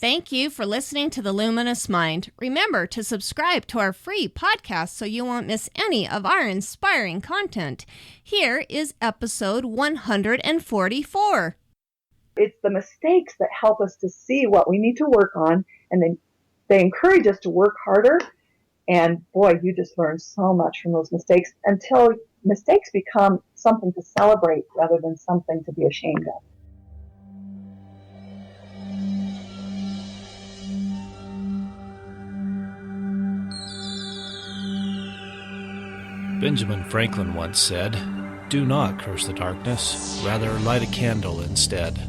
Thank you for listening to The Luminous Mind. Remember to subscribe to our free podcast so you won't miss any of our inspiring content. Here is episode 144. It's the mistakes that help us to see what we need to work on, and then they encourage us to work harder. And boy, you just learn so much from those mistakes until mistakes become something to celebrate rather than something to be ashamed of. Benjamin Franklin once said, "Do not curse the darkness, rather light a candle instead."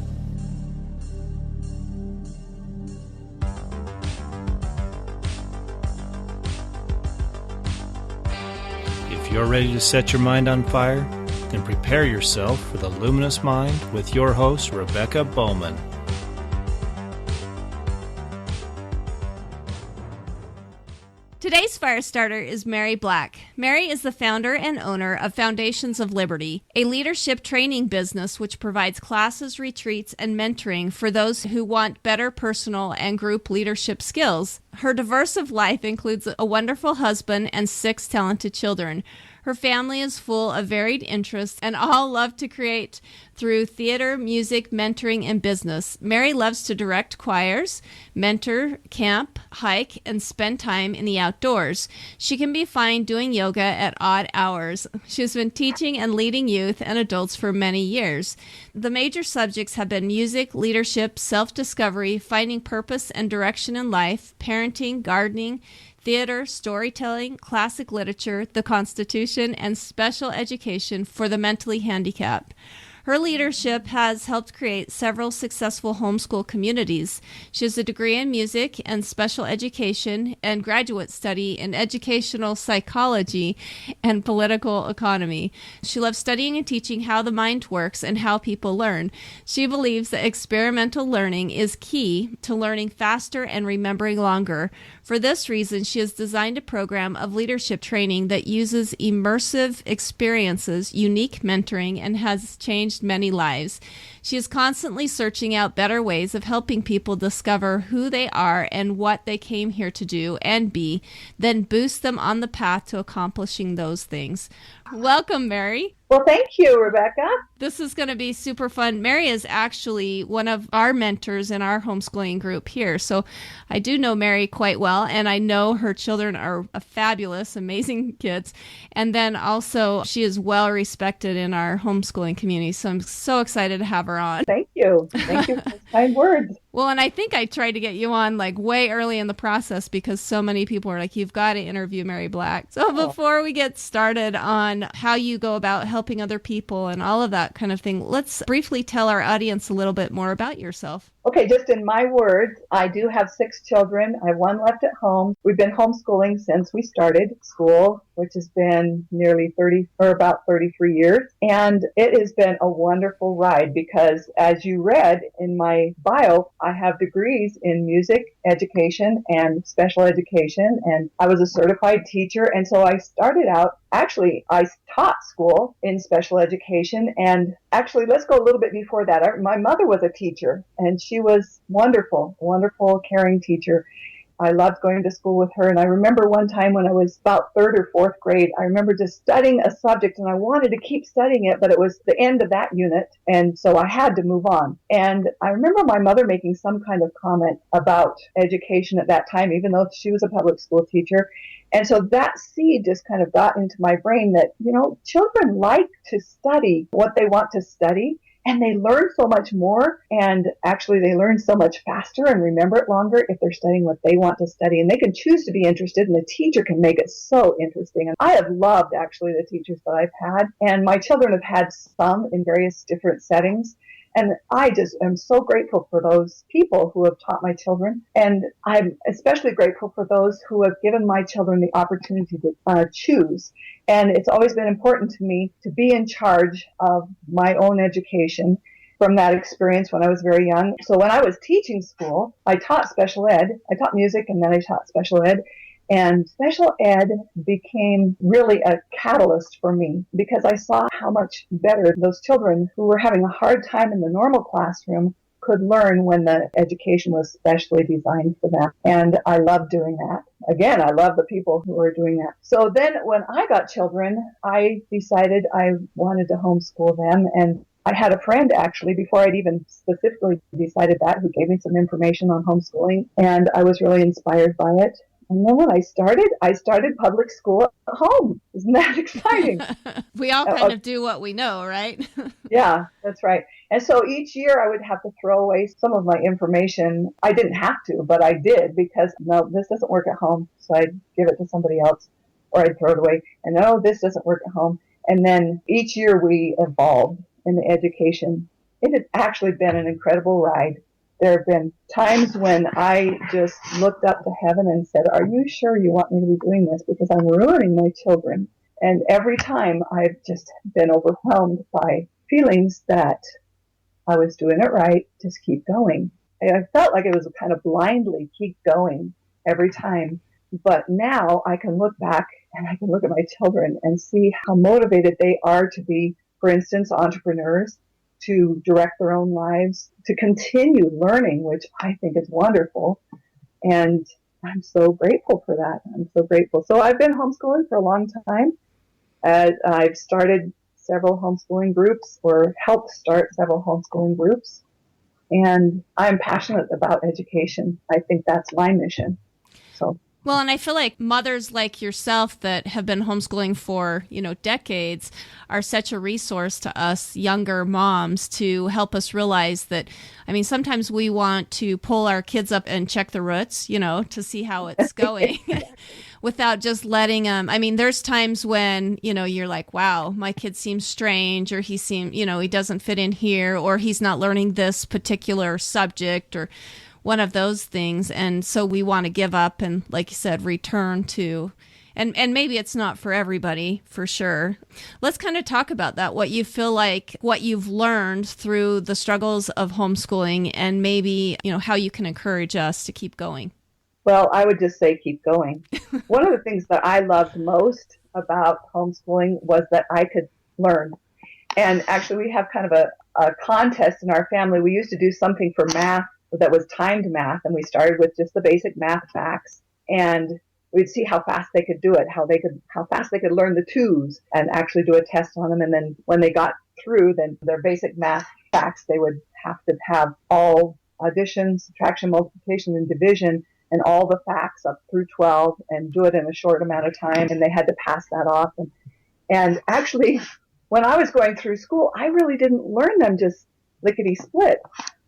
If you're ready to set your mind on fire, then prepare yourself for the Luminous Mind with your host, Rebecca Bowman. Today's fire starter is Mary Black. Mary is the founder and owner of Foundations of Liberty, a leadership training business which provides classes, retreats, and mentoring for those who want better personal and group leadership skills. Her diverse life includes a wonderful husband and 6 talented children. Her family is full of varied interests and all love to create through theater, music, mentoring, and business. Mary loves to direct choirs, mentor, camp, hike, and spend time in the outdoors. She can be found doing yoga at odd hours. She has been teaching and leading youth and adults for many years. The major subjects have been music, leadership, self-discovery, finding purpose and direction in life, parenting, gardening, theater, storytelling, classic literature, the Constitution, and special education for the mentally handicapped. Her leadership has helped create several successful homeschool communities. She has a degree in music and special education and graduate study in educational psychology and political economy. She loves studying and teaching how the mind works and how people learn. She believes that experimental learning is key to learning faster and remembering longer. For this reason, she has designed a program of leadership training that uses immersive experiences, unique mentoring, and has changed many lives. She is constantly searching out better ways of helping people discover who they are and what they came here to do and be, then boost them on the path to accomplishing those things. Welcome, Mary. Well, thank you, Rebecca. This is going to be super fun. Mary is actually one of our mentors in our homeschooling group here. So I do know Mary quite well, and I know her children are fabulous, amazing kids. And then also she is well respected in our homeschooling community. So I'm so excited to have her on. Thank you. Thank you for those kind words. Well, and I think I tried to get you on like way early in the process because so many people are like, you've got to interview Mary Black. So before we get started on how you go about helping other people and all of that kind of thing, let's briefly tell our audience a little bit more about yourself. Okay, just in my words, I do have 6 children. I have 1 left at home. We've been homeschooling since we started school, which has been nearly about 33 years. And it has been a wonderful ride because, as you read in my bio, I have degrees in music education and special education, and I was a certified teacher. And so I started out, actually, I taught school in special education. And actually, let's go a little bit before that. My mother was a teacher, and she was wonderful, caring teacher. I loved going to school with her. And I remember one time when I was about 3rd or 4th grade, I remember just studying a subject and I wanted to keep studying it, but it was the end of that unit. And so I had to move on. And I remember my mother making some kind of comment about education at that time, even though she was a public school teacher. And so that seed just kind of got into my brain that, children like to study what they want to study. And they learn so much more, and actually they learn so much faster and remember it longer if they're studying what they want to study. And they can choose to be interested, and the teacher can make it so interesting. And I have loved, actually, the teachers that I've had, and my children have had some in various different settings. And I just am so grateful for those people who have taught my children. And I'm especially grateful for those who have given my children the opportunity to choose. And it's always been important to me to be in charge of my own education from that experience when I was very young. So when I was teaching school, I taught special ed. I taught music and then I taught special ed. And special ed became really a catalyst for me because I saw how much better those children who were having a hard time in the normal classroom could learn when the education was specially designed for them. And I love doing that. Again, I love the people who are doing that. So then when I got children, I decided I wanted to homeschool them. And I had a friend actually, before I'd even specifically decided that, who gave me some information on homeschooling. And I was really inspired by it. And then when I started public school at home. Isn't that exciting? We all kind of do what we know, right? Yeah, that's right. And so each year I would have to throw away some of my information. I didn't have to, but I did because, no, this doesn't work at home. So I'd give it to somebody else or I'd throw it away. And no, this doesn't work at home. And then each year we evolved in the education. It has actually been an incredible ride. There have been times when I just looked up to heaven and said, are you sure you want me to be doing this? Because I'm ruining my children. And every time I've just been overwhelmed by feelings that I was doing it right, just keep going. And I felt like it was a kind of blindly keep going every time. But now I can look back and I can look at my children and see how motivated they are to be, for instance, entrepreneurs, to direct their own lives, to continue learning, which I think is wonderful. And I'm so grateful for that. I'm so grateful. So I've been homeschooling for a long time. I've started several homeschooling groups or helped start several homeschooling groups. And I'm passionate about education. I think that's my mission. So. Well, and I feel like mothers like yourself that have been homeschooling for, decades are such a resource to us younger moms to help us realize that, sometimes we want to pull our kids up and check the roots, to see how it's going without just letting them. There's times when, you're like, wow, my kid seems strange, or he doesn't fit in here, or he's not learning this particular subject, or one of those things. And so we want to give up and, like you said, return to, and maybe it's not for everybody, for sure. Let's kind of talk about that, what you feel like, what you've learned through the struggles of homeschooling, and maybe, how you can encourage us to keep going. Well, I would just say keep going. One of the things that I loved most about homeschooling was that I could learn. And actually, we have kind of a contest in our family. We used to do something for math that was timed math, and we started with just the basic math facts, and we'd see how fast they could do it, how fast they could learn the twos, and actually do a test on them. And then when they got through, then their basic math facts, they would have to have all addition, subtraction, multiplication, and division, and all the facts up through 12, and do it in a short amount of time, and they had to pass that off. And actually, when I was going through school, I really didn't learn them just lickety-split.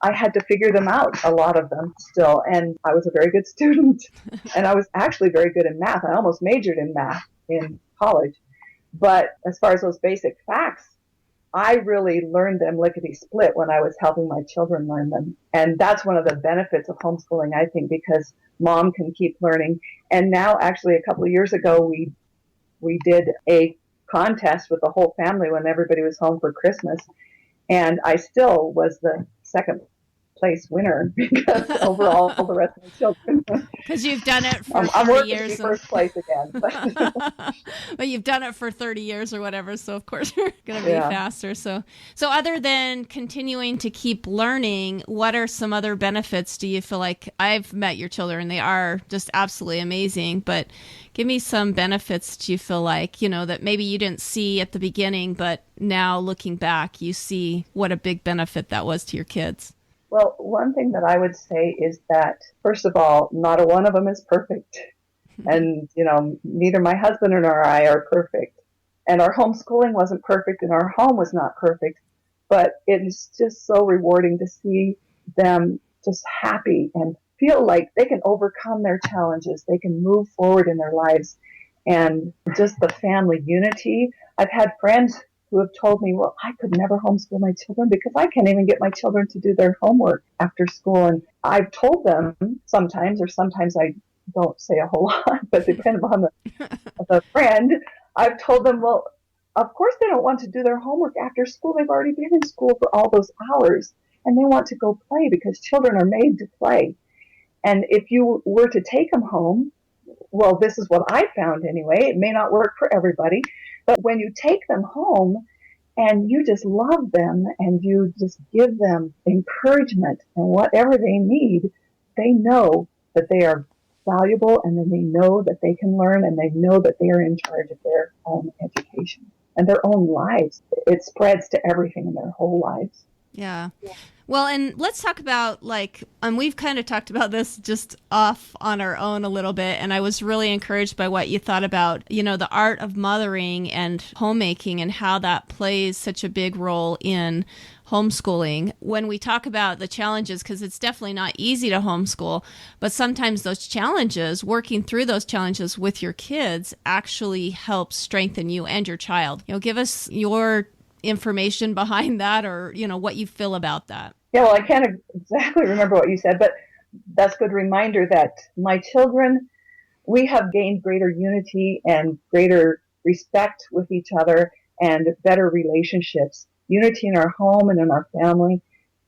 I had to figure them out, a lot of them still, and I was a very good student, and I was actually very good in math. I almost majored in math in college, but as far as those basic facts, I really learned them lickety-split when I was helping my children learn them, and that's one of the benefits of homeschooling, I think, because mom can keep learning. And now, actually, a couple of years ago, we did a contest with the whole family when everybody was home for Christmas, and I still was the second place winner because overall all the rest of my children. Because you've done it for 30 I'm working years. To be first place again. But you've done it for 30 years or whatever, so of course you're going to be faster. So other than continuing to keep learning, what are some other benefits do you feel like? I've met your children. They are just absolutely amazing, but give me some benefits that you feel like, that maybe you didn't see at the beginning, but now looking back, you see what a big benefit that was to your kids. Well, one thing that I would say is that, first of all, not a one of them is perfect. And, neither my husband nor I are perfect. And our homeschooling wasn't perfect and our home was not perfect. But it is just so rewarding to see them just happy and feel like they can overcome their challenges. They can move forward in their lives. And just the family unity. I've had friends who have told me, well, I could never homeschool my children because I can't even get my children to do their homework after school. And I've told them sometimes, or sometimes I don't say a whole lot, but depending on the friend, I've told them, well, of course they don't want to do their homework after school. They've already been in school for all those hours, and they want to go play because children are made to play. And if you were to take them home, well, this is what I found anyway. It may not work for everybody, but when you take them home and you just love them and you just give them encouragement and whatever they need, they know that they are valuable and then they know that they can learn and they know that they are in charge of their own education and their own lives. It spreads to everything in their whole lives. Yeah. Well, and let's talk about we've kind of talked about this just off on our own a little bit. And I was really encouraged by what you thought about, the art of mothering and homemaking and how that plays such a big role in homeschooling. When we talk about the challenges, because it's definitely not easy to homeschool, but sometimes those challenges, working through those challenges with your kids actually helps strengthen you and your child. Give us your information behind that, or what you feel about that. Yeah, well, I can't exactly remember what you said, but that's a good reminder that my children, we have gained greater unity and greater respect with each other and better relationships, unity in our home and in our family.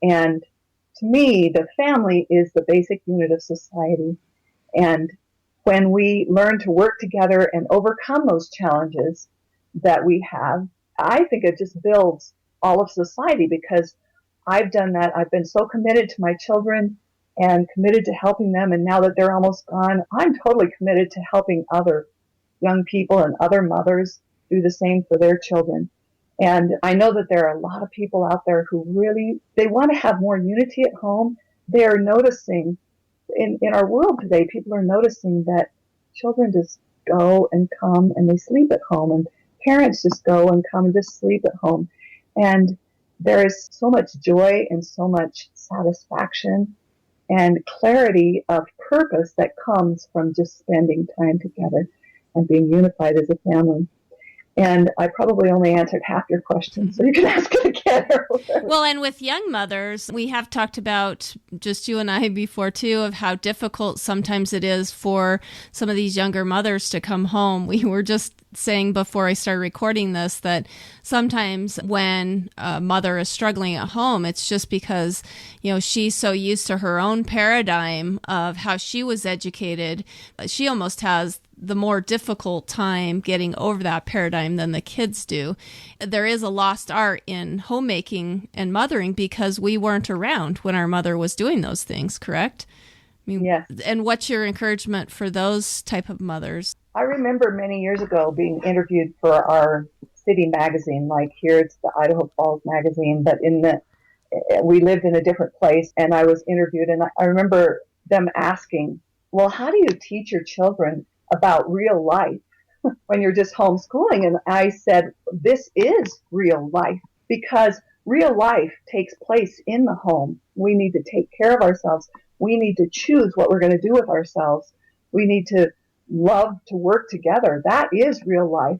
And to me, the family is the basic unit of society. And when we learn to work together and overcome those challenges that we have, I think it just builds all of society, because I've done that. I've been so committed to my children and committed to helping them. And now that they're almost gone, I'm totally committed to helping other young people and other mothers do the same for their children. And I know that there are a lot of people out there who really, they want to have more unity at home. They are noticing in our world today, people are noticing that children just go and come and they sleep at home, and parents just go and come and just sleep at home. And there is so much joy and so much satisfaction and clarity of purpose that comes from just spending time together and being unified as a family. And I probably only answered half your question, so you can ask it again. Well, and with young mothers, we have talked about, just you and I before too, of how difficult sometimes it is for some of these younger mothers to come home. We were just saying before I started recording this that sometimes when a mother is struggling at home, it's just because, she's so used to her own paradigm of how she was educated. She almost has the more difficult time getting over that paradigm than the kids do. There is a lost art in homemaking and mothering because we weren't around when our mother was doing those things, correct? Yes. And what's your encouragement for those type of mothers? I remember many years ago being interviewed for our city magazine, like here it's the Idaho Falls magazine, but we lived in a different place, and I was interviewed, and I remember them asking, well, how do you teach your children about real life when you're just homeschooling? And I said, this is real life, because real life takes place in the home. We need to take care of ourselves. We need to choose what we're going to do with ourselves. We need to love to work together. That is real life.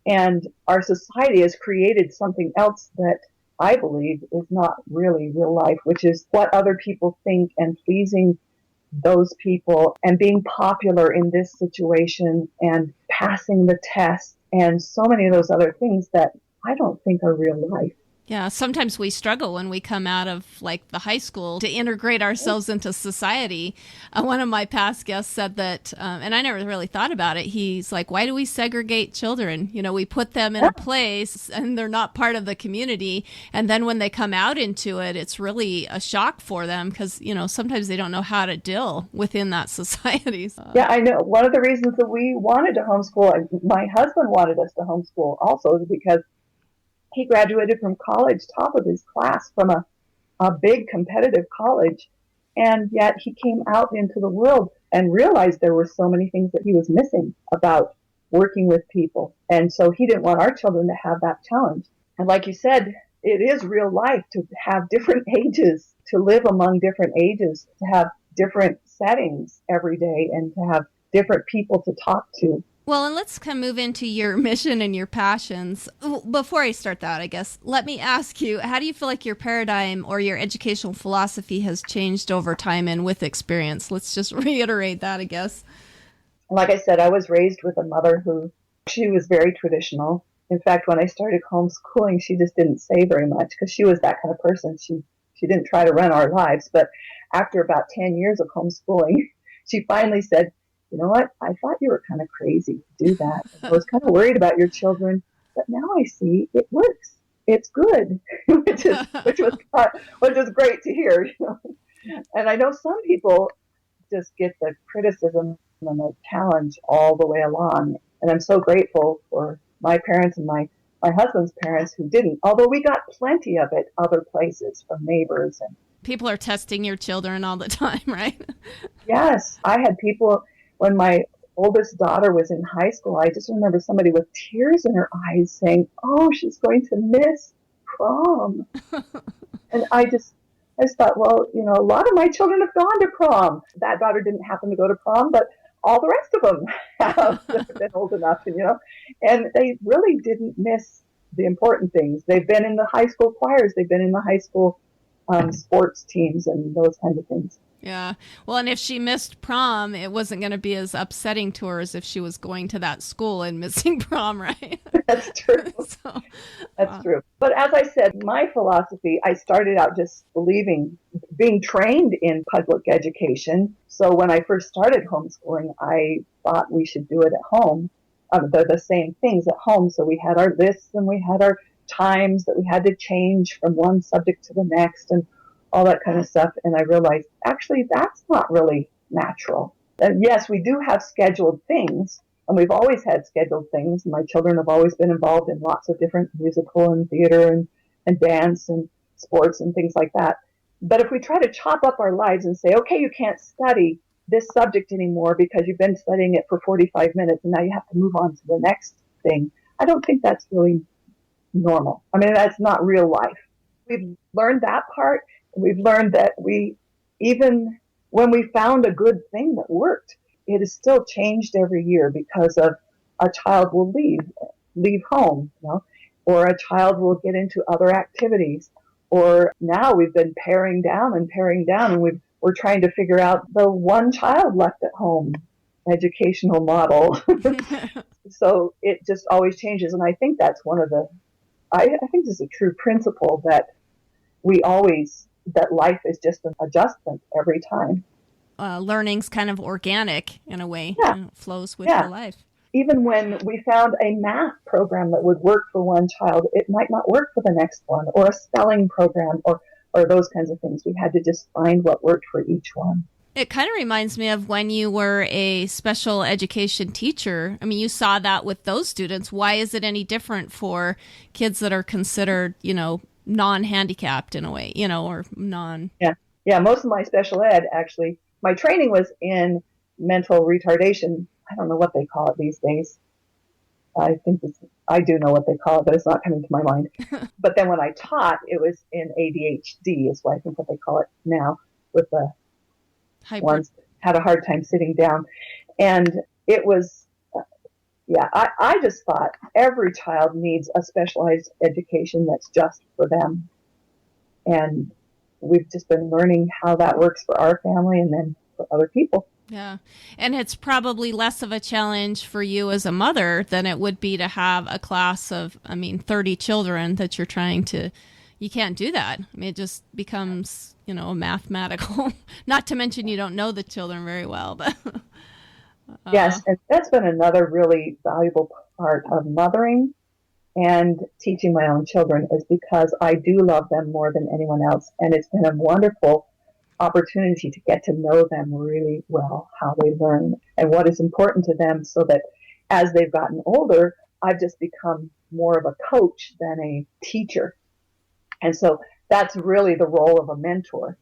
And our society has created something else that I believe is not really real life, which is what other people think and pleasing those people and being popular in this situation and passing the test and so many of those other things that I don't think are real life. Yeah, sometimes we struggle when we come out of the high school to integrate ourselves into society. One of my past guests said that, and I never really thought about it. He's like, why do we segregate children? We put them in a place and they're not part of the community. And then when they come out into it, it's really a shock for them because, sometimes they don't know how to deal within that society. Yeah, I know. One of the reasons that we wanted to homeschool, my husband wanted us to homeschool also, is because he graduated from college, top of his class, from a big competitive college. And yet he came out into the world and realized there were so many things that he was missing about working with people. And so he didn't want our children to have that challenge. And like you said, it is real life to have different ages, to live among different ages, to have different settings every day, and to have different people to talk to. Well, and let's kind of move into your mission and your passions. Before I start that, I guess, let me ask you, how do you feel like your paradigm or your educational philosophy has changed over time and with experience? Let's just reiterate that, I guess. Like I said, I was raised with a mother she was very traditional. In fact, when I started homeschooling, she just didn't say very much because she was that kind of person. She didn't try to run our lives. But after about 10 years of homeschooling, she finally said, you know what, I thought you were kind of crazy to do that. I was kind of worried about your children, but now I see it works. it's good, which was great to hear. And I know some people just get the criticism and the challenge all the way along. And I'm so grateful for my parents and my husband's parents who didn't, although we got plenty of it other places from neighbors. And people are testing your children all the time, right? yes, I had people when my oldest daughter was in high school. I just remember somebody with tears in her eyes saying, "Oh, she's going to miss prom." And I just thought, well, a lot of my children have gone to prom. That daughter didn't happen to go to prom, but all the rest of them have been old enough, and they really didn't miss the important things. They've been in the high school choirs. They've been in the high school sports teams and those kinds of things. Yeah. Well, and if she missed prom, it wasn't going to be as upsetting to her as if she was going to that school and missing prom, right? That's true. That's true. But as I said, my philosophy, I started out just being trained in public education. So when I first started homeschooling, I thought we should do it at home. They're the same things at home. So we had our lists and we had our times that we had to change from one subject to the next and all that kind of stuff. And I realized, actually, that's not really natural. And yes, we do have scheduled things, and we've always had scheduled things. My children have always been involved in lots of different musical and theater and dance and sports and things like that. But if we try to chop up our lives and say, okay, you can't study this subject anymore because you've been studying it for 45 minutes and now you have to move on to the next thing, I don't think that's really normal. I mean, that's not real life. We've learned that part. We've learned that even when we found a good thing that worked, it is still changed every year because of a child will leave home, or a child will get into other activities. Or now we've been paring down, and we're trying to figure out the one child left at home educational model. So it just always changes. And I think that's I think this is a true principle that that life is just an adjustment every time. Learning's kind of organic in a way. Yeah. It flows with your life. Even when we found a math program that would work for one child, it might not work for the next one, or a spelling program, or those kinds of things. We had to just find what worked for each one. It kind of reminds me of when you were a special education teacher. I mean, you saw that with those students. Why is it any different for kids that are considered, non-handicapped in a way, or non... Yeah, most of my special ed, actually, my training was in mental retardation. I don't know what they call it these days. I do know what they call it, but it's not coming to my mind. But then when I taught, it was in ADHD is what I think what they call it now, with the ones that had a hard time sitting down. And it was, I just thought every child needs a specialized education that's just for them. And we've just been learning how that works for our family and then for other people. Yeah. And it's probably less of a challenge for you as a mother than it would be to have a class of, 30 children that you're trying to, you can't do that. I mean, it just becomes, mathematical, not to mention you don't know the children very well, but. Yes. And that's been another really valuable part of mothering and teaching my own children is because I do love them more than anyone else. And it's been a wonderful opportunity to get to know them really well, how they learn and what is important to them, so that as they've gotten older, I've just become more of a coach than a teacher. And so that's really the role of a mentor,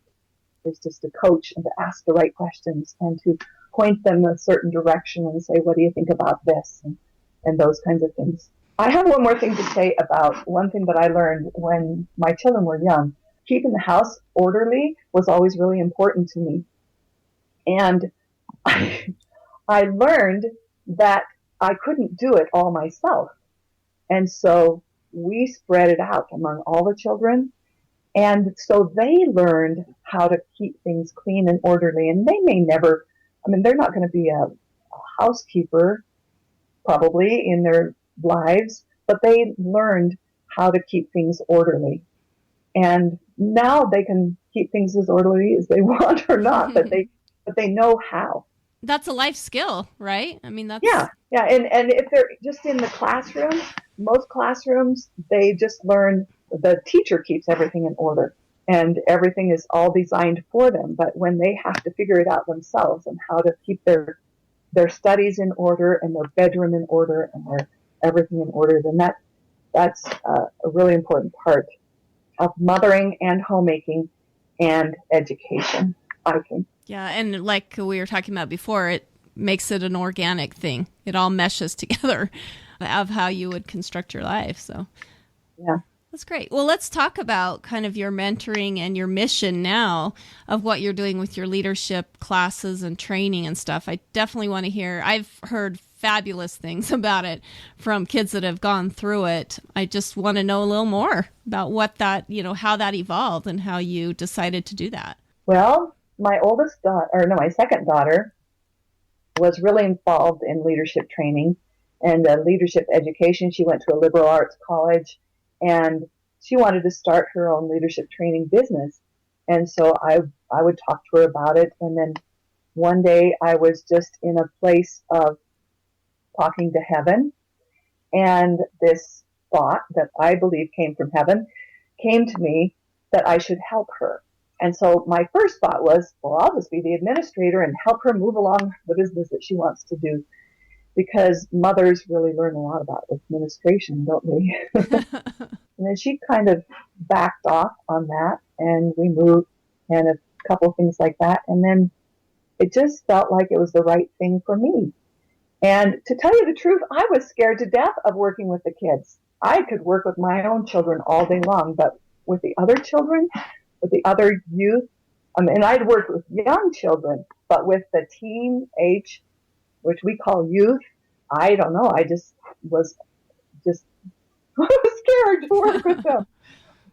is just to coach and to ask the right questions and to point them a certain direction and say, what do you think about this? And those kinds of things. I have one more thing to say about one thing that I learned when my children were young. Keeping the house orderly was always really important to me. And I learned that I couldn't do it all myself. And so we spread it out among all the children. And so they learned how to keep things clean and orderly. And they may never, they're not going to be a housekeeper probably in their lives, but they learned how to keep things orderly. And now they can keep things as orderly as they want or not, but they know how. That's a life skill, right? That's yeah. And if they're just in the classroom, most classrooms, they just learn, the teacher keeps everything in order and everything is all designed for them. But when they have to figure it out themselves and how to keep their studies in order and their bedroom in order and their everything in order, then that's a really important part of mothering and homemaking and education, I think. Yeah, and like we were talking about before, it makes it an organic thing. It all meshes together of how you would construct your life. So yeah, that's great. Well, let's talk about kind of your mentoring and your mission now of what you're doing with your leadership classes and training and stuff. I definitely want to hear. I've heard fabulous things about it from kids that have gone through it. I just want to know a little more about what that, how that evolved and how you decided to do that. Well, my second daughter was really involved in leadership training and leadership education. She went to a liberal arts college and she wanted to start her own leadership training business. And so I would talk to her about it. And then one day I was just in a place of talking to heaven, and this thought that I believe came from heaven came to me that I should help her. And so my first thought was, well, I'll just be the administrator and help her move along the business that she wants to do, because mothers really learn a lot about administration, don't they? And then she kind of backed off on that, and we moved and a couple of things like that. And then it just felt like it was the right thing for me. And to tell you the truth, I was scared to death of working with the kids. I could work with my own children all day long, but with the other children, with the other youth, and I'd worked with young children, but with the teen age, which we call youth, I don't know. I just was scared to work with them.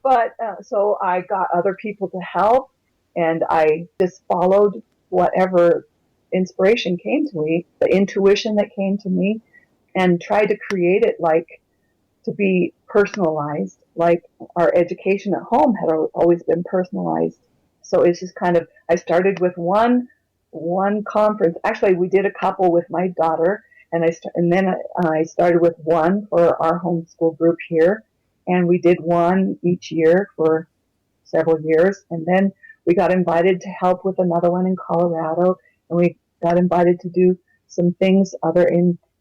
But so I got other people to help, and I just followed whatever inspiration came to me, the intuition that came to me, and tried to create it to be personalized, like our education at home had always been personalized. So it's just kind of, I started with one conference. Actually, we did a couple with my daughter, and then I started with one for our homeschool group here, and we did one each year for several years. And then we got invited to help with another one in Colorado, and we got invited to do some things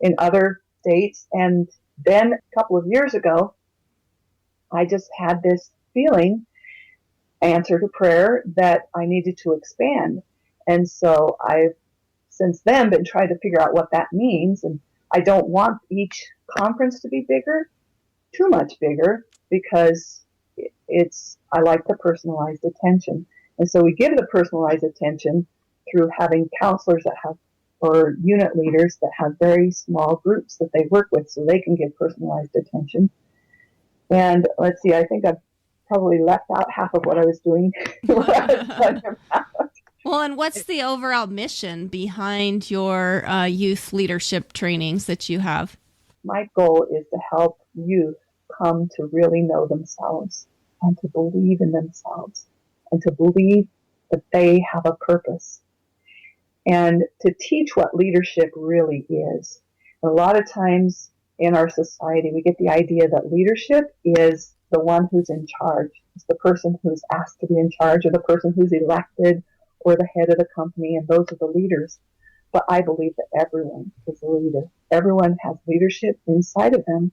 in other states. And then a couple of years ago, I just had this feeling, answer to prayer, that I needed to expand. And so I've since then been trying to figure out what that means. And I don't want each conference to be too much bigger, because I like the personalized attention. And so we give the personalized attention through having counselors or unit leaders that have very small groups that they work with, so they can give personalized attention. And let's see, I think I've probably left out half of what I was doing. What I was talking about. Well, and what's the overall mission behind your youth leadership trainings that you have? My goal is to help youth come to really know themselves and to believe in themselves and to believe that they have a purpose, and to teach what leadership really is. A lot of times in our society, we get the idea that leadership is the one who's in charge. It's the person who's asked to be in charge, or the person who's elected, or the head of the company, and those are the leaders. But I believe that everyone is a leader. Everyone has leadership inside of them.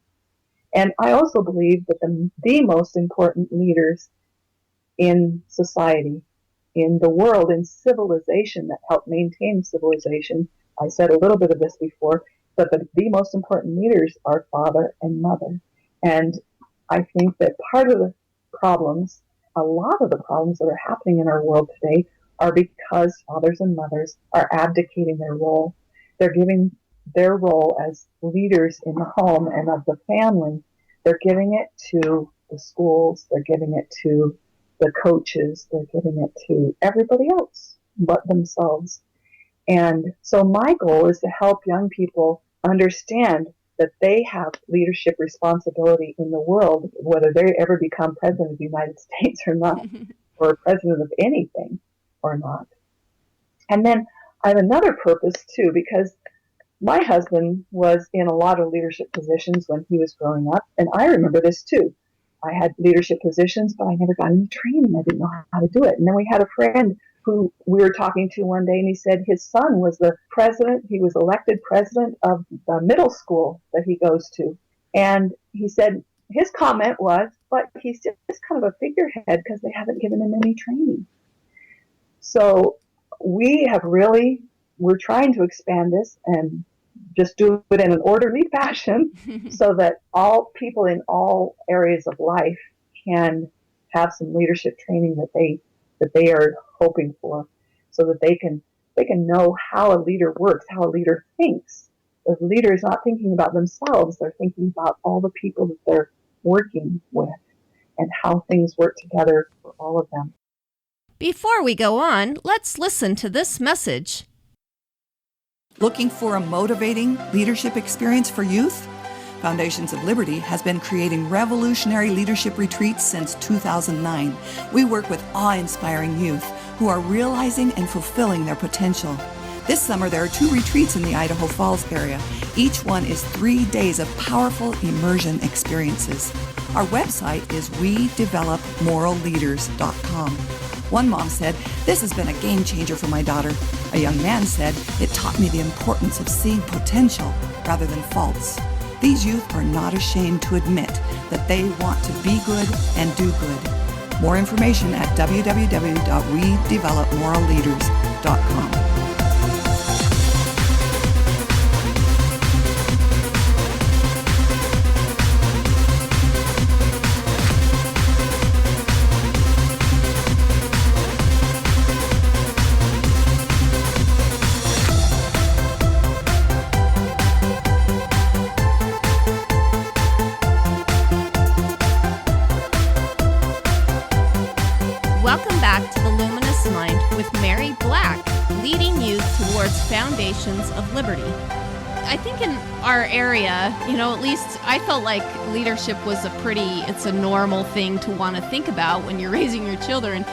And I also believe that the most important leaders in society, in the world, in civilization, that help maintain civilization, I said a little bit of this before, but the most important leaders are father and mother. And I think that a lot of the problems that are happening in our world today are because fathers and mothers are abdicating their role. They're giving their role as leaders in the home and of the family, they're giving it to the schools, they're giving it to the coaches, they're giving it to everybody else but themselves. And so my goal is to help young people understand that they have leadership responsibility in the world, whether they ever become president of the United States or not, or president of anything or not. And then I have another purpose too, because My husband was in a lot of leadership positions when he was growing up, and I remember this too. I had leadership positions, but I never got any training. I didn't know how to do it. And then we had a friend who we were talking to one day, and he said his son was the president. He was elected president of the middle school that he goes to. And he said his comment was, but he's just kind of a figurehead because they haven't given him any training. So we're trying to expand this and just do it in an orderly fashion so that all people in all areas of life can have some leadership training that they are hoping for, so that they can know how a leader works, how a leader thinks. The leader is not thinking about themselves, they're thinking about all the people that they're working with and how things work together for all of them. Before we go on, let's listen to this message. Looking for a motivating leadership experience for youth? Foundations of Liberty has been creating revolutionary leadership retreats since 2009. We work with awe-inspiring youth who are realizing and fulfilling their potential. This summer, there are 2 retreats in the Idaho Falls area. Each one is 3 days of powerful immersion experiences. Our website is wedevelopmoralleaders.com. One mom said, "This has been a game changer for my daughter." A young man said, "It taught me the importance of seeing potential rather than faults." These youth are not ashamed to admit that they want to be good and do good. More information at www.wedevelopmoralleaders.com. Welcome back to The Luminous Mind with Mary Black, leading youth towards foundations of liberty. I think in our area, at least I felt like leadership was it's a normal thing to want to think about when you're raising your children.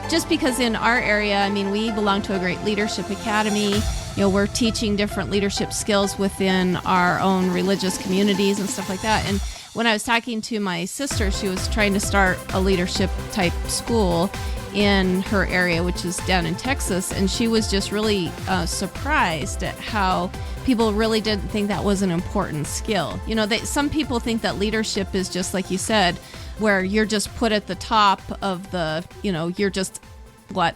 Just because in our area, we belong to a great leadership academy. We're teaching different leadership skills within our own religious communities and stuff like that. And when I was talking to my sister, she was trying to start a leadership type school in her area, which is down in Texas, and she was just really surprised at how people really didn't think that was an important skill. Some people think that leadership is just like you said, where you're just put at the top of the, you're just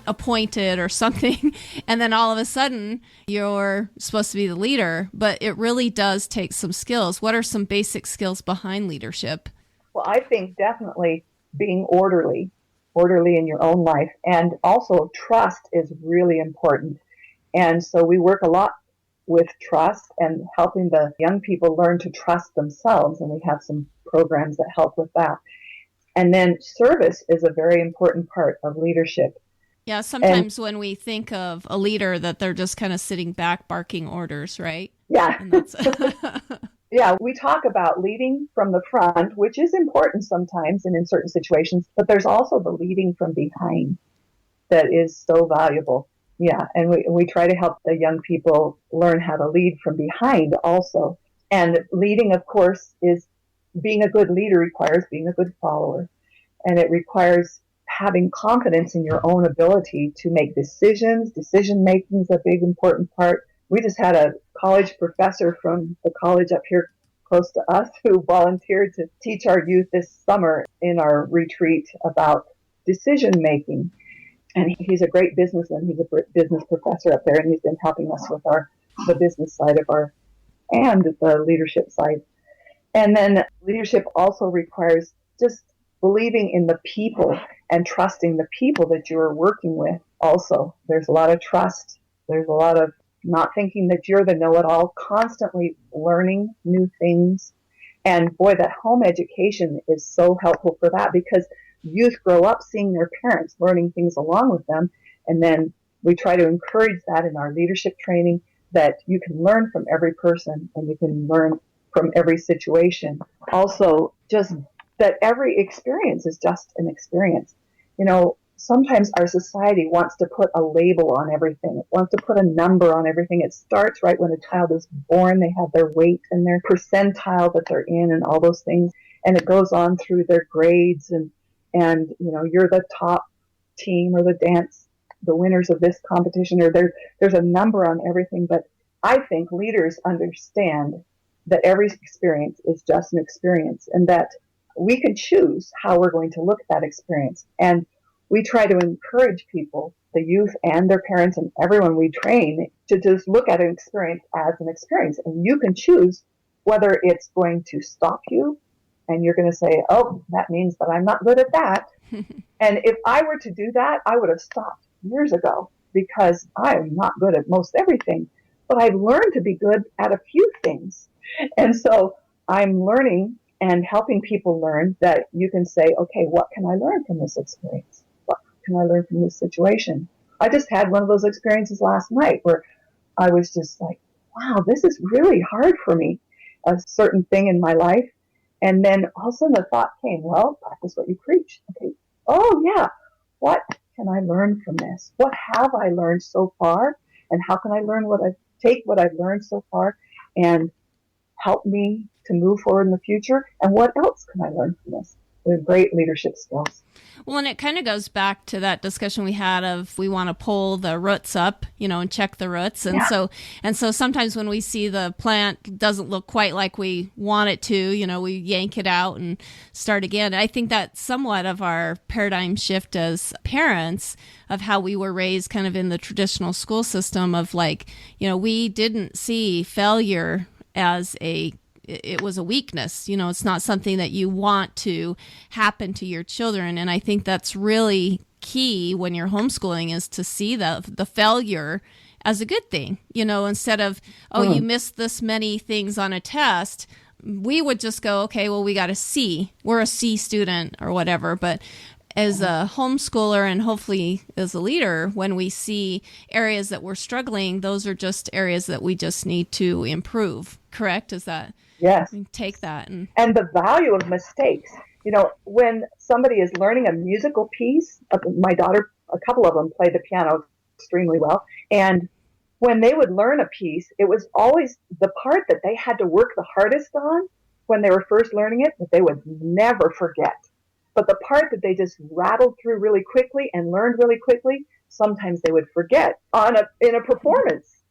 appointed or something, and then all of a sudden you're supposed to be the leader. But it really does take some skills. What are some basic skills behind leadership? Well, I think definitely being orderly in your own life, and also trust is really important. And so we work a lot with trust and helping the young people learn to trust themselves, and we have some programs that help with that. And then service is a very important part of leadership. Yeah, sometimes when we think of a leader, that they're just kind of sitting back barking orders, right? Yeah. And that's Yeah, we talk about leading from the front, which is important sometimes and in certain situations, but there's also the leading from behind that is so valuable. Yeah, and we try to help the young people learn how to lead from behind also. And leading, of course, being a good leader requires being a good follower. And it requires having confidence in your own ability to make decisions. Decision making is a big important part. We just had a college professor from the college up here close to us who volunteered to teach our youth this summer in our retreat about decision making. And he's a great businessman. He's a business professor up there, and he's been helping us with the business side of and the leadership side. And then leadership also requires just believing in the people and trusting the people that you're working with also. There's a lot of trust. There's a lot of not thinking that you're the know-it-all, constantly learning new things. And boy, that home education is so helpful for that, because youth grow up seeing their parents learning things along with them. And then we try to encourage that in our leadership training, that you can learn from every person and you can learn from every situation. Also, just that every experience is just an experience. sometimes our society wants to put a label on everything. It wants to put a number on everything. It starts right when a child is born. They have their weight and their percentile that they're in and all those things. And it goes on through their grades and you're the top team or the winners of this competition, or there's a number on everything. But I think leaders understand that every experience is just an experience, and that we can choose how we're going to look at that experience. And we try to encourage people, the youth and their parents and everyone we train, to just look at an experience as an experience. And you can choose whether it's going to stop you and you're going to say, oh, that means that I'm not good at that. And if I were to do that, I would have stopped years ago, because I am not good at most everything. But I've learned to be good at a few things. And so I'm learning and helping people learn that you can say, okay, what can I learn from this experience? What can I learn from this situation? I just had one of those experiences last night where I was just like, wow, this is really hard for me, a certain thing in my life. And then all of a sudden the thought came, well, practice what you preach. Okay. Oh yeah. What can I learn from this? What have I learned so far? And how can I learn what I've learned so far and help me to move forward in the future? And what else can I learn from this? With great leadership skills. Well, and it kind of goes back to that discussion we had of we want to pull the roots up, and check the roots. And so sometimes when we see the plant doesn't look quite like we want it to, we yank it out and start again. I think that's somewhat of our paradigm shift as parents of how we were raised kind of in the traditional school system of we didn't see failure as it was a weakness. It's not something that you want to happen to your children. And I think that's really key when you're homeschooling, is to see the failure as a good thing, instead of, you missed this many things on a test. We would just go, okay, well, we got a C. We're a C student or whatever. But as a homeschooler and hopefully as a leader, when we see areas that we're struggling, those are just areas that we just need to improve. Correct? Is that? Yes. Take that. And the value of mistakes. When somebody is learning a musical piece, my daughter, a couple of them play the piano extremely well. And when they would learn a piece, it was always the part that they had to work the hardest on when they were first learning it, that they would never forget. But the part that they just rattled through really quickly and learned really quickly, sometimes they would forget in a performance.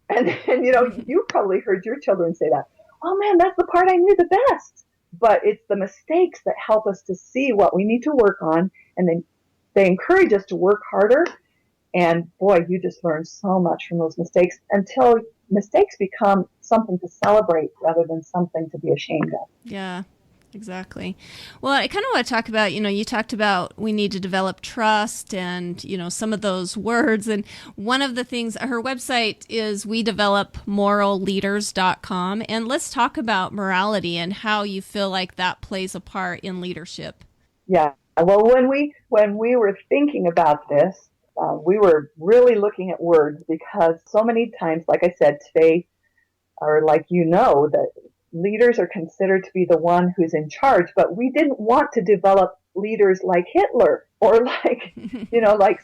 And you probably heard your children say that. Oh man, that's the part I knew the best. But it's the mistakes that help us to see what we need to work on. And then they encourage us to work harder. And boy, you just learn so much from those mistakes until mistakes become something to celebrate rather than something to be ashamed of. Yeah. Exactly. Well, I kind of want to talk about, you talked about we need to develop trust and, some of those words. And one of the things, her website is wedevelopmoralleaders.com. And let's talk about morality and how you feel like that plays a part in leadership. Yeah. Well, when we were thinking about this, we were really looking at words, because so many times, like I said, today, or that leaders are considered to be the one who's in charge, but we didn't want to develop leaders like Hitler or like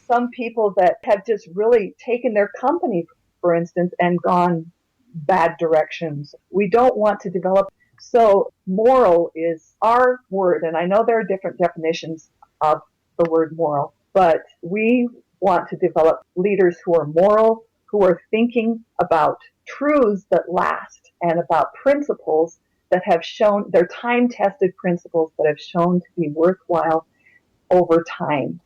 some people that have just really taken their company, for instance, and gone bad directions. We don't want to develop. So moral is our word. And I know there are different definitions of the word moral, but we want to develop leaders who are moral, who are thinking about truths that last, and about principles that have shown, they're time-tested principles that have shown to be worthwhile over time.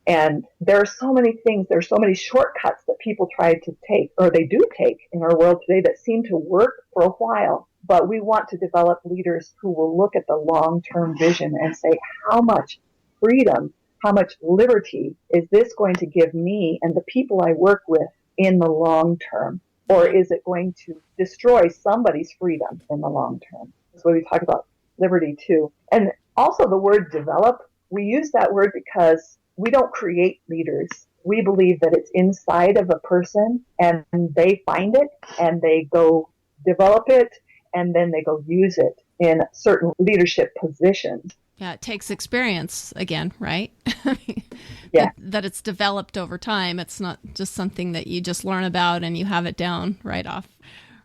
And there are so many things, there are so many shortcuts that people try to take, or they do take in our world today, that seem to work for a while. But we want to develop leaders who will look at the long-term vision and say, how much freedom, how much liberty is this going to give me and the people I work with in the long term? Or is it going to destroy somebody's freedom in the long term? That's why we talk about liberty too. And also the word develop, we use that word because we don't create leaders. We believe that it's inside of a person, and they find it and they go develop it, and then they go use it in certain leadership positions. Yeah, it takes experience again, right? Yeah. That it's developed over time. It's not just something that you just learn about and you have it down right off.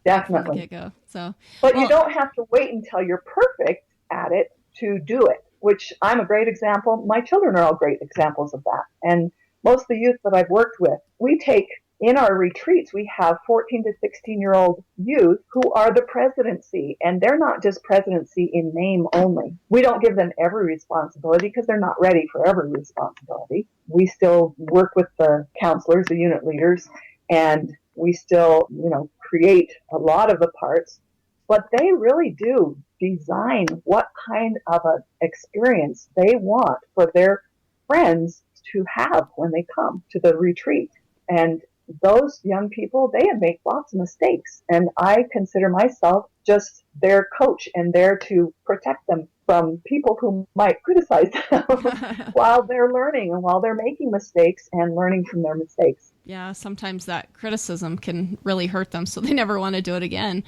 Definitely. From the get-go. So, but you don't have to wait until you're perfect at it to do it, which I'm a great example. My children are all great examples of that. And most of the youth that I've worked with, we take in our retreats, we have 14 to 16-year-old youth who are the presidency, and they're not just presidency in name only. We don't give them every responsibility because they're not ready for every responsibility. We still work with the counselors, the unit leaders, and we still, create a lot of the parts, but they really do design what kind of an experience they want for their friends to have when they come to the retreat. And those young people, they make lots of mistakes. And I consider myself just their coach and there to protect them from people who might criticize them while they're learning and while they're making mistakes and learning from their mistakes. Yeah, sometimes that criticism can really hurt them, so they never want to do it again.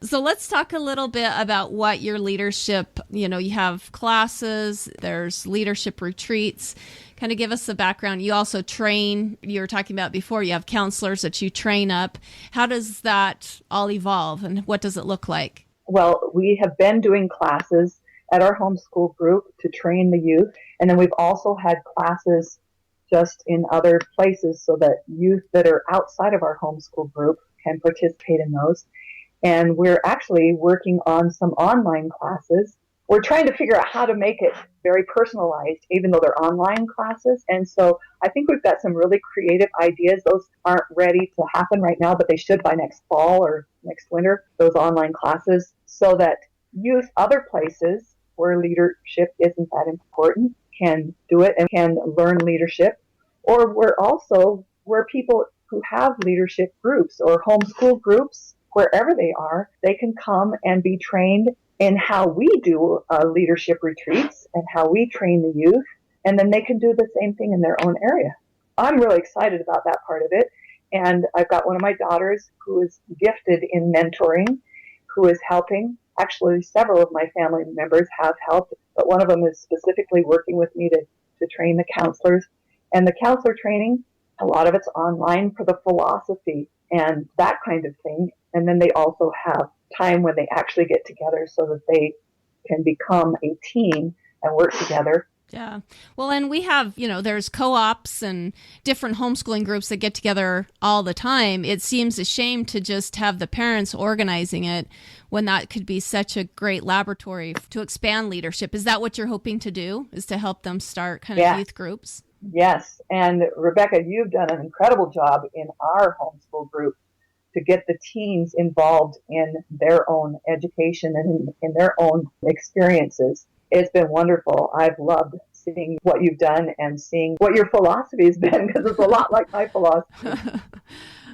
So let's talk a little bit about what your leadership, you have classes, there's leadership retreats. Kind of give us the background. You also train, you were talking about before, you have counselors that you train up. How does that all evolve and what does it look like? Well, we have been doing classes at our homeschool group to train the youth. And then we've also had classes just in other places so that youth that are outside of our homeschool group can participate in those. And we're actually working on some online classes. We're trying to figure out how to make it very personalized, even though they're online classes. And so I think we've got some really creative ideas. Those aren't ready to happen right now, but they should by next fall or next winter, those online classes, so that youth other places where leadership isn't that important can do it and can learn leadership. Or where people who have leadership groups or homeschool groups, wherever they are, they can come and be trained in how we do leadership retreats and how we train the youth, and then they can do the same thing in their own area. I'm really excited about that part of it, and I've got one of my daughters who is gifted in mentoring, who is helping. Actually, several of my family members have helped, but one of them is specifically working with me to train the counselors. And the counselor training, a lot of it's online for the philosophy and that kind of thing. And then they also have time when they actually get together so that they can become a team and work together. Yeah. Well, and we have, there's co-ops and different homeschooling groups that get together all the time. It seems a shame to just have the parents organizing it when that could be such a great laboratory to expand leadership. Is that what you're hoping to do, is to help them start kind of youth groups? Yes. And Rebecca, you've done an incredible job in our homeschool group to get the teens involved in their own education and in their own experiences. It's been wonderful. I've loved seeing what you've done and seeing what your philosophy has been, because it's a lot like my philosophy.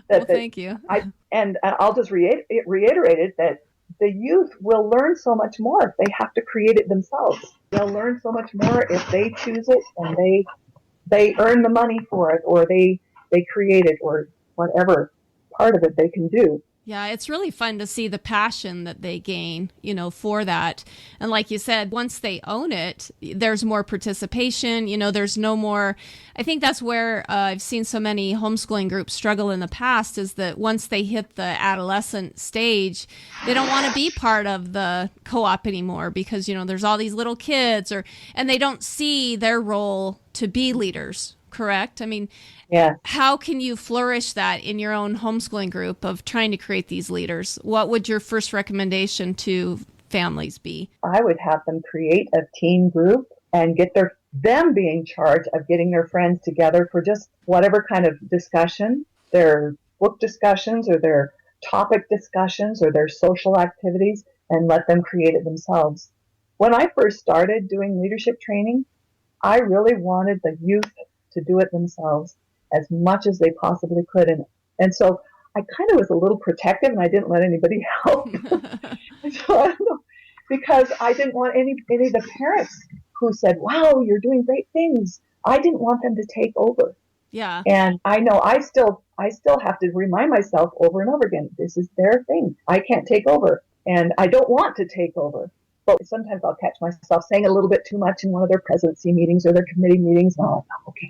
Thank you. I'll just reiterate it that the youth will learn so much more if they have to create it themselves. They'll learn so much more if they choose it and they earn the money for it, or they create it, or whatever part of it they can do. Yeah, it's really fun to see the passion that they gain, for that. And like you said, once they own it, there's more participation, there's no more. I think that's where I've seen so many homeschooling groups struggle in the past, is that once they hit the adolescent stage, they don't want to be part of the co-op anymore because, there's all these little kids and they don't see their role to be leaders. Correct? I mean, yeah. How can you flourish that in your own homeschooling group of trying to create these leaders? What would your first recommendation to families be? I would have them create a teen group and get them be in charge of getting their friends together for just whatever kind of discussion, their book discussions or their topic discussions or their social activities, and let them create it themselves. When I first started doing leadership training, I really wanted the youth to do it themselves as much as they possibly could. And so I kind of was a little protective and I didn't let anybody help. So I don't know, because I didn't want any of the parents who said, wow, you're doing great things. I didn't want them to take over. Yeah. And I know I still have to remind myself over and over again, this is their thing. I can't take over and I don't want to take over. But sometimes I'll catch myself saying a little bit too much in one of their presidency meetings or their committee meetings. And I'm like, oh, okay,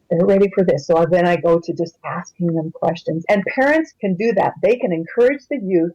they're ready for this. So then I go to just asking them questions. And parents can do that. They can encourage the youth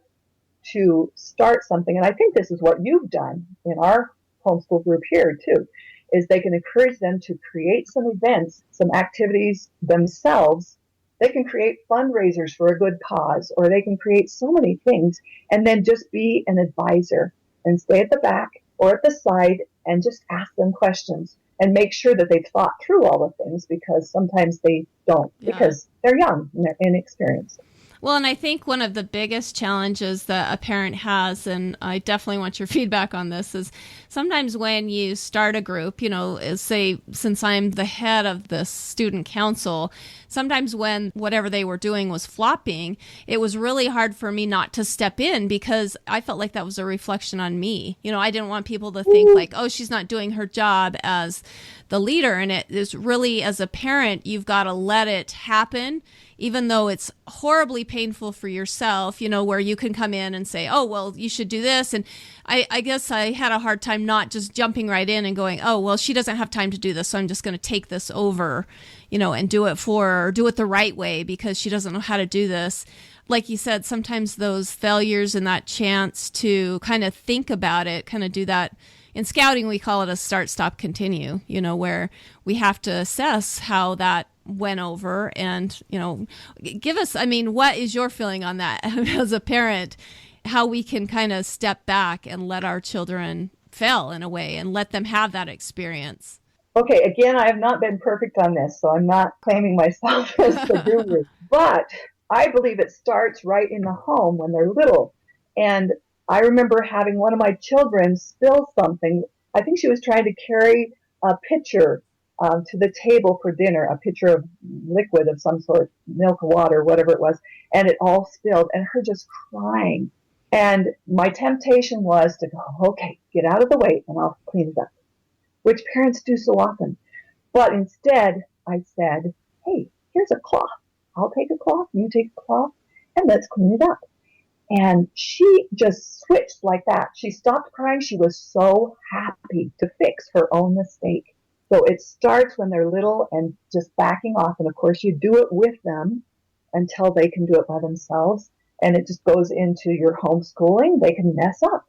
to start something. And I think this is what you've done in our homeschool group here too, is they can encourage them to create some events, some activities themselves. They can create fundraisers for a good cause, or they can create so many things, and then just be an advisor and stay at the back or at the side and just ask them questions and make sure that they've thought through all the things, because sometimes they don't, because they're young and they're inexperienced. Well, and I think one of the biggest challenges that a parent has, and I definitely want your feedback on this, is sometimes when you start a group, say, since I'm the head of the student council, sometimes when whatever they were doing was flopping, it was really hard for me not to step in, because I felt like that was a reflection on me. I didn't want people to think like, oh, she's not doing her job as the leader. And it is really, as a parent, you've got to let it happen, even though it's horribly painful for yourself, where you can come in and say, oh, well, you should do this. And I guess I had a hard time not just jumping right in and going, oh, well, she doesn't have time to do this, so I'm just going to take this over, and do it for her, or do it the right way because she doesn't know how to do this. Like you said, sometimes those failures and that chance to kind of think about it, kind of do that. In scouting, we call it a start, stop, continue, where we have to assess how that went over and, give us, what is your feeling on that as a parent, how we can kind of step back and let our children fail in a way and let them have that experience? Okay, again, I have not been perfect on this, so I'm not claiming myself as the guru, but I believe it starts right in the home when they're little. And I remember having one of my children spill something. I think she was trying to carry a pitcher to the table for dinner, a pitcher of liquid of some sort, milk or water, whatever it was, and it all spilled, and her just crying. And my temptation was to go, okay, get out of the way and I'll clean it up, which parents do so often. But instead, I said, hey, here's a cloth. I'll take a cloth, you take a cloth, and let's clean it up. And she just switched like that. She stopped crying. She was so happy to fix her own mistake. So it starts when they're little and just backing off. And of course, you do it with them until they can do it by themselves. And it just goes into your homeschooling. They can mess up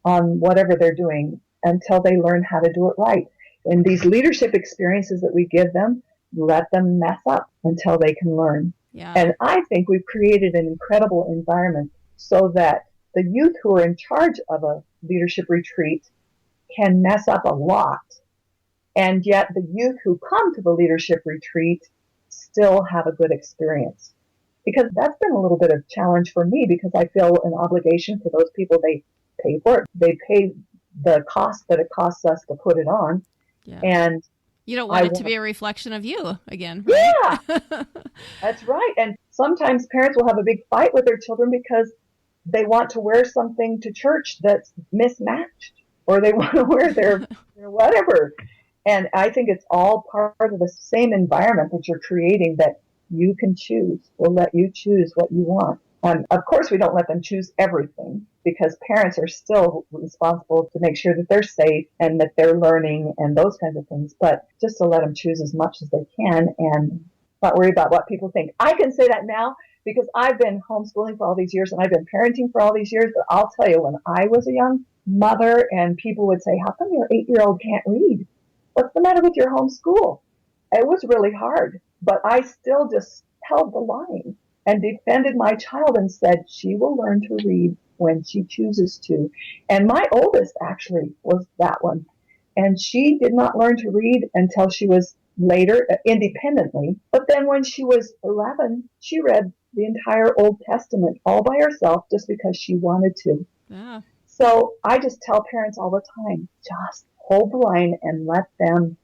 on whatever they're doing until they learn how to do it right. And these leadership experiences that we give them, let them mess up until they can learn. Yeah. And I think we've created an incredible environment so that the youth who are in charge of a leadership retreat can mess up a lot. And yet the youth who come to the leadership retreat still have a good experience. Because that's been a little bit of challenge for me, because I feel an obligation for those people. They pay for it. They pay the cost that it costs us to put it on. Yeah. And you don't want it to be a reflection of you again, right? Yeah, that's right. And sometimes parents will have a big fight with their children because they want to wear something to church that's mismatched, or they want to wear their whatever. And I think it's all part of the same environment that you're creating, that you can choose. We'll let you choose what you want. Of course, we don't let them choose everything, because parents are still responsible to make sure that they're safe and that they're learning and those kinds of things. But just to let them choose as much as they can and not worry about what people think. I can say that now because I've been homeschooling for all these years and I've been parenting for all these years. But I'll tell you, when I was a young mother and people would say, how come your 8-year-old can't read? What's the matter with your homeschool? It was really hard, but I still just held the line and defended my child and said, she will learn to read when she chooses to. And my oldest actually was that one. And she did not learn to read until she was later, independently. But then when she was 11, she read the entire Old Testament all by herself just because she wanted to. Yeah. So I just tell parents all the time, just hold the line and let them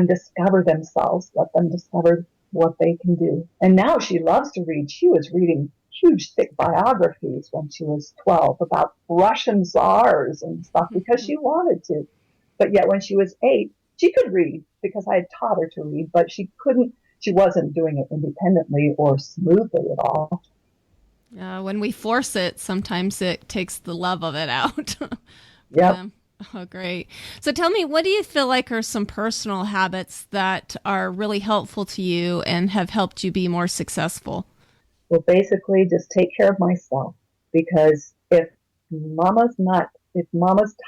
discover themselves, let them discover what they can do. And now she loves to read. She was reading huge, thick biographies when she was 12 about Russian czars and stuff because she wanted to. But yet when she was 8, she could read because I had taught her to read, but she wasn't doing it independently or smoothly at all. When we force it, sometimes it takes the love of it out. Yep. Oh, great. So tell me, what do you feel like are some personal habits that are really helpful to you and have helped you be more successful? Well, basically just take care of myself, because if mama's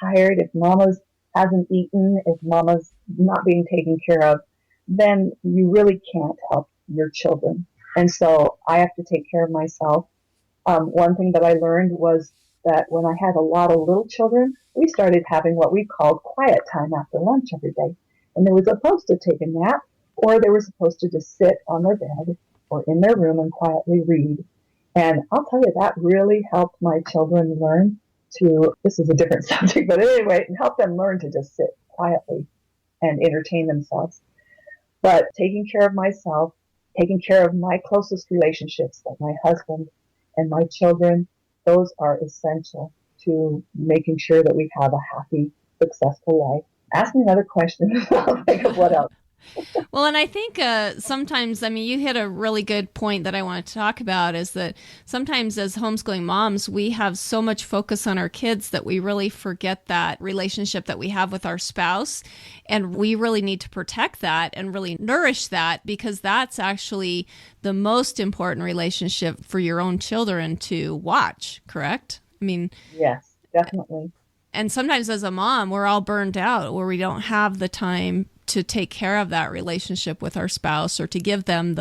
tired, if mama's hasn't eaten, if mama's not being taken care of, then you really can't help your children. And so I have to take care of myself. One thing that I learned was that when I had a lot of little children, we started having what we called quiet time after lunch every day. And they were supposed to take a nap, or they were supposed to just sit on their bed or in their room and quietly read. And I'll tell you, that really helped my children learn this is a different subject, but anyway, it helped them learn to just sit quietly and entertain themselves. But taking care of myself, taking care of my closest relationships, like my husband and my children, those are essential to making sure that we have a happy, successful life. Ask me another question. I'll think of what else. Well, and I think sometimes, I mean, you hit a really good point that I want to talk about, is that sometimes as homeschooling moms, we have so much focus on our kids that we really forget that relationship that we have with our spouse. And we really need to protect that and really nourish that, because that's actually the most important relationship for your own children to watch, correct? I mean, yes, definitely. And sometimes as a mom, we're all burned out where we don't have the time to take care of that relationship with our spouse, or to give them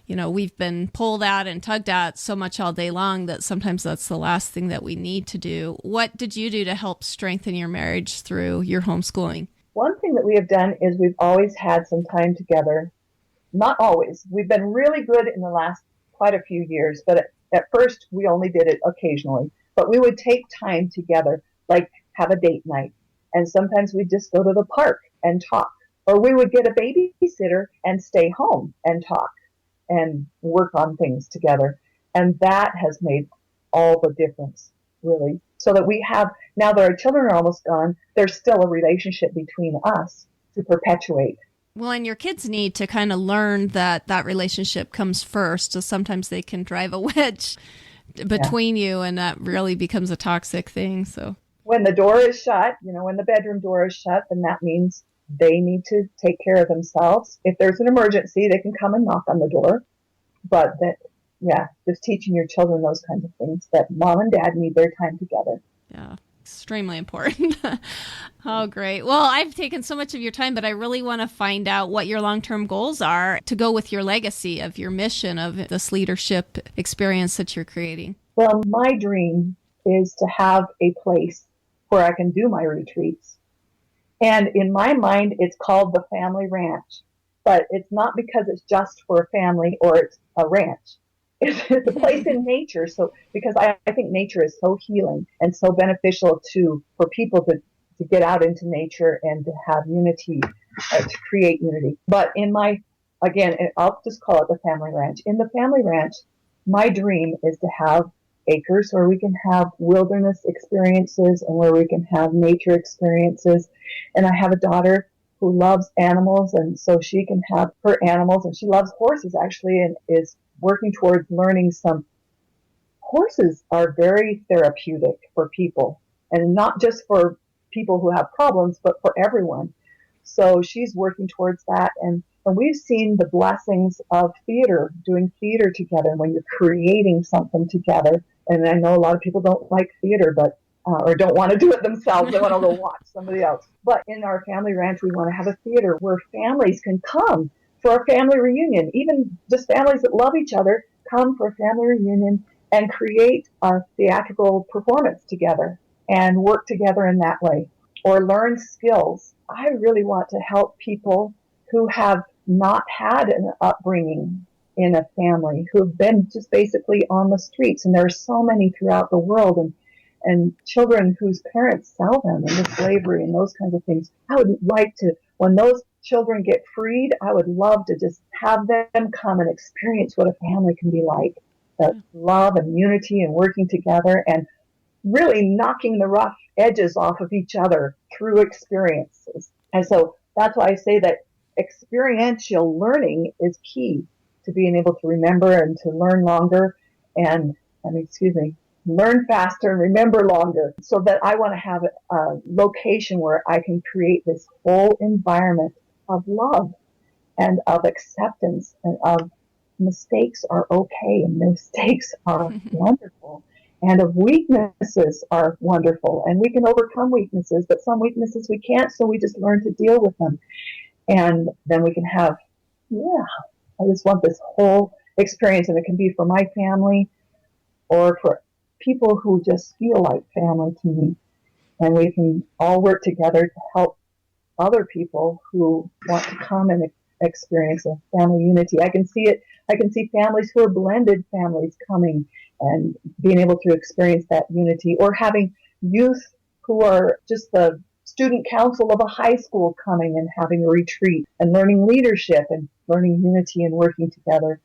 we've been pulled at and tugged at so much all day long that sometimes that's the last thing that we need to do. What did you do to help strengthen your marriage through your homeschooling? One thing that we have done is we've always had some time together. Not always. We've been really good in the last quite a few years, but at first we only did it occasionally. But we would take time together, like have a date night. And sometimes we'd just go to the park and talk. Or we would get a babysitter and stay home and talk and work on things together. And that has made all the difference, really. So that we have, now that our children are almost gone, there's still a relationship between us to perpetuate. Well, and your kids need to kind of learn that that relationship comes first. So sometimes they can drive a wedge between you, and that really becomes a toxic thing. So when the door is shut, when the bedroom door is shut, then that means they need to take care of themselves. If there's an emergency, they can come and knock on the door. But just teaching your children those kinds of things, that mom and dad need their time together. Yeah, extremely important. Oh, great. Well, I've taken so much of your time, but I really want to find out what your long-term goals are to go with your legacy of your mission of this leadership experience that you're creating. Well, my dream is to have a place where I can do my retreats. And in my mind, it's called the Family Ranch. But it's not because it's just for a family or it's a ranch. It's a place in nature. So because I think nature is so healing and so beneficial for people to get out into nature and to have unity, to create unity. But I'll just call it the Family Ranch. In the Family Ranch, my dream is to have acres where we can have wilderness experiences and where we can have nature experiences. And I have a daughter who loves animals, and so she can have her animals, and she loves horses actually, and is working towards learning some. Horses are very therapeutic for people, and not just for people who have problems, but for everyone. So she's working towards that, and we've seen the blessings of theater, doing theater together, when you're creating something together. And I know a lot of people don't like theater, but or don't want to do it themselves. They want to go watch somebody else. But in our Family Ranch, we want to have a theater where families can come for a family reunion. Even just families that love each other come for a family reunion and create a theatrical performance together and work together in that way, or learn skills. I really want to help people who have not had an upbringing in a family, who have been just basically on the streets. And there are so many throughout the world, and children whose parents sell them into slavery and those kinds of things. I would like to, when those children get freed, I would love to just have them come and experience what a family can be like. That love and unity and working together and really knocking the rough edges off of each other through experiences. And so that's why I say that experiential learning is key to being able to remember and to learn longer and learn faster and remember longer, so that I want to have a location where I can create this whole environment of love and of acceptance and of mistakes are okay and mistakes are wonderful, and of weaknesses are wonderful, and we can overcome weaknesses, but some weaknesses we can't, so we just learn to deal with them. And then we can have, I just want this whole experience, and it can be for my family or for people who just feel like family to me. And we can all work together to help other people who want to come and experience a family unity. I can see it. I can see families who are blended families coming and being able to experience that unity, or having youth who are just the student council of a high school coming and having a retreat and learning leadership and learning unity and working together.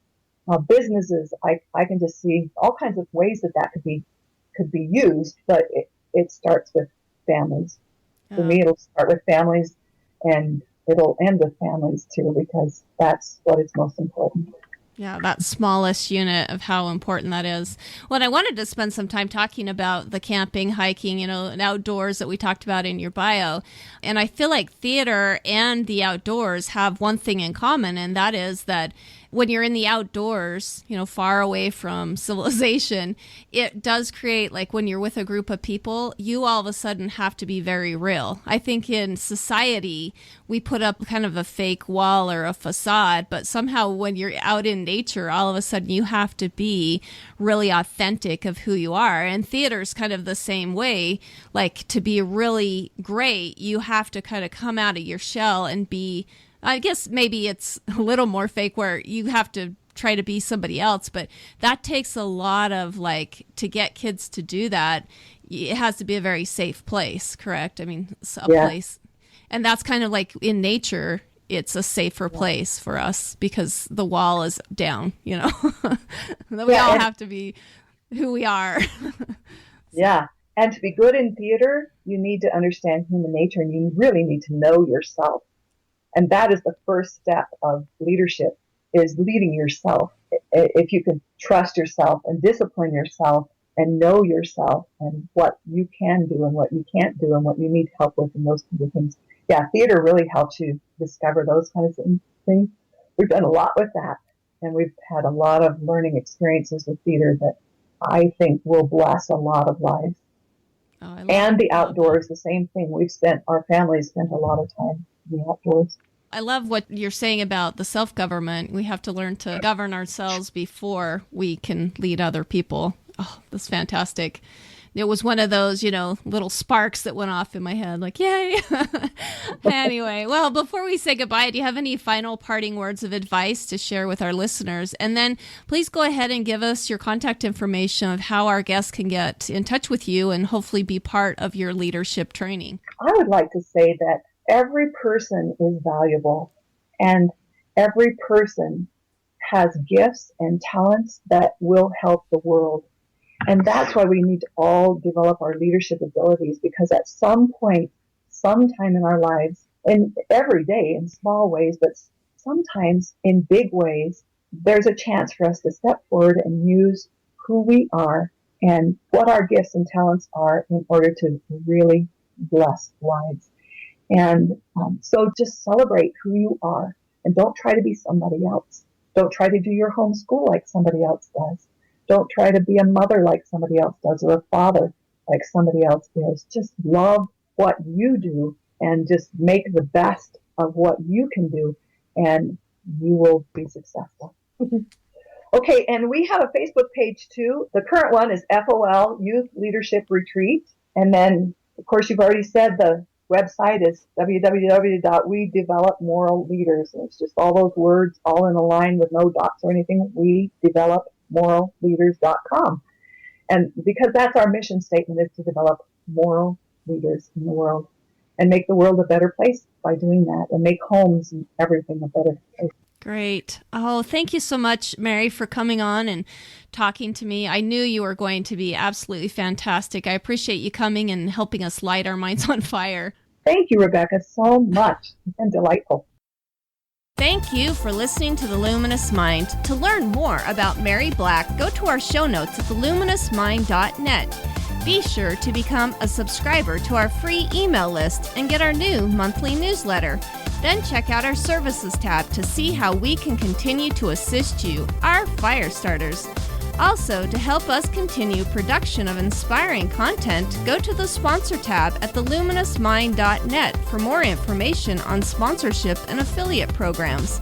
Businesses, I can just see all kinds of ways that could be used, but it starts with families. For me, it'll start with families, and it'll end with families too, because that's what is most important. Yeah, that smallest unit of how important that is. Well, I wanted to spend some time talking about the camping, hiking, and outdoors that we talked about in your bio. And I feel like theater and the outdoors have one thing in common, and that is that when you're in the outdoors, far away from civilization, it does create, like when you're with a group of people, you all of a sudden have to be very real. I think in society, we put up kind of a fake wall or a facade, but somehow when you're out in nature, all of a sudden you have to be really authentic of who you are. And theater's kind of the same way. Like, to be really great, you have to kind of come out of your shell and be, I guess maybe it's a little more fake where you have to try to be somebody else, but that takes a lot of, to get kids to do that, it has to be a very safe place, correct? I mean, place. And that's kind of like in nature, it's a safer place for us because the wall is down, we all have to be who we are. Yeah. And to be good in theater, you need to understand human nature, and you really need to know yourself. And that is the first step of leadership, is leading yourself. If you can trust yourself and discipline yourself and know yourself and what you can do and what you can't do and what you need help with and those kinds of things. Yeah, theater really helps you discover those kinds of things. We've done a lot with that. And we've had a lot of learning experiences with theater that I think will bless a lot of lives. And the outdoors, the same thing. Our families spent a lot of time in the outdoors. I love what you're saying about the self-government. We have to learn to govern ourselves before we can lead other people. Oh, that's fantastic. It was one of those, little sparks that went off in my head, like, yay. Anyway, well, before we say goodbye, do you have any final parting words of advice to share with our listeners? And then please go ahead and give us your contact information of how our guests can get in touch with you and hopefully be part of your leadership training. I would like to say that every person is valuable, and every person has gifts and talents that will help the world. And that's why we need to all develop our leadership abilities, because at some point, sometime in our lives, and every day in small ways, but sometimes in big ways, there's a chance for us to step forward and use who we are and what our gifts and talents are in order to really bless lives. And so just celebrate who you are, and don't try to be somebody else. Don't try to do your homeschool like somebody else does. Don't try to be a mother like somebody else does, or a father like somebody else does. Just love what you do and just make the best of what you can do, and you will be successful. Okay, and we have a Facebook page too. The current one is FOL, Youth Leadership Retreat. And then, of course, you've already said the website is www.wedevelopmoralleaders. And it's just all those words all in a line with no dots or anything. wedevelopmoralleaders.com. And because that's our mission statement, is to develop moral leaders in the world and make the world a better place by doing that, and make homes and everything a better place. Great. Oh, thank you so much, Mary, for coming on and talking to me. I knew you were going to be absolutely fantastic. I appreciate you coming and helping us light our minds on fire. Thank you, Rebecca, so much. It's been delightful. Thank you for listening to The Luminous Mind. To learn more about Mary Black, go to our show notes at theluminousmind.net. Be sure to become a subscriber to our free email list and get our new monthly newsletter. Then check out our services tab to see how we can continue to assist you, our fire starters. Also, to help us continue production of inspiring content, go to the sponsor tab at theluminousmind.net for more information on sponsorship and affiliate programs.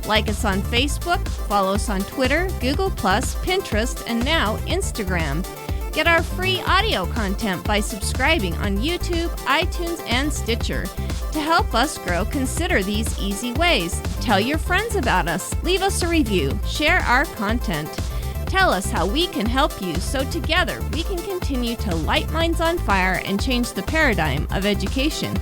Like us on Facebook, follow us on Twitter, Google+, Pinterest, and now Instagram. Get our free audio content by subscribing on YouTube, iTunes, and Stitcher. To help us grow, consider these easy ways. Tell your friends about us, leave us a review, share our content. Tell us how we can help you so together we can continue to light minds on fire and change the paradigm of education.